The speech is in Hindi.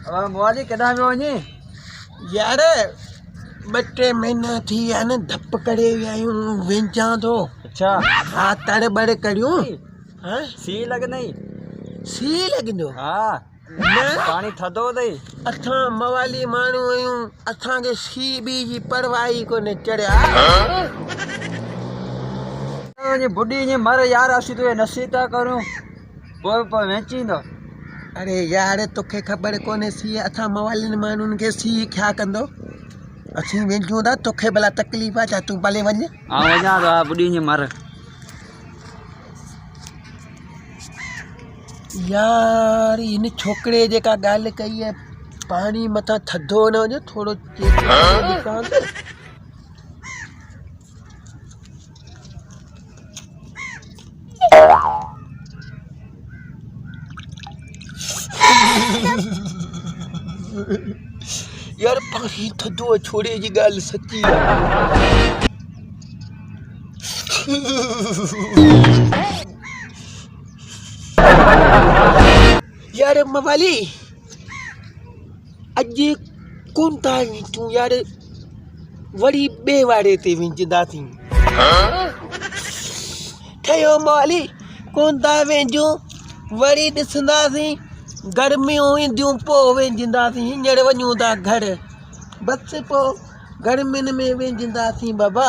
मोहाली केॾांहुं वियो वञी? यार 2-3 महीना थी विया न, धप करे विया आहियूं, वेंचां थो। अच्छा, हा, तड़ बड़ करियूं। हाँ, सीउ लॻंदई? सी लॻंदो? हा, न, पाणी थधो अथई। असां मवाली माण्हू आहियूं, असांखे सी बी जी परवाह ई कोन्हे चढ़िया। बुढ़ी ईअं मर यार, असीं तुंहिंजे नसीब था करूं, पोइ वेचींदो। अरे यार, तोखे ख़बर कोन्हे सी असां मवालियुनि माण्हुनि खे सी छा कंदो? असीं वेंचूं था, तोखे भला तकलीफ़ आहे छा? तूं भले वञ। हा, वञा थो। हा, बुढ़ी ईअं मर। यार इन छोकिरे जेका ॻाल्हि कई आहे, पाणी मथां थधो न वञे, थोरो चेक करे ॾिसां थो। यार पाणी थधो आहे, छोरे जी ॻाल्हि सची आहे। यार मवाली अॼु कोन था तूं यार, वरी ॿिए वारे ते विझंदासीं। ठहियो मवाली, कोन था वेंझूं, वरी ॾिसंदासीं, गर्मियूं ईंदियूं पोइ वेंझंदासीं। हींअर वञूं था घर, बसि पोइ गर्मियुनि में वेंझंदासीं बाबा।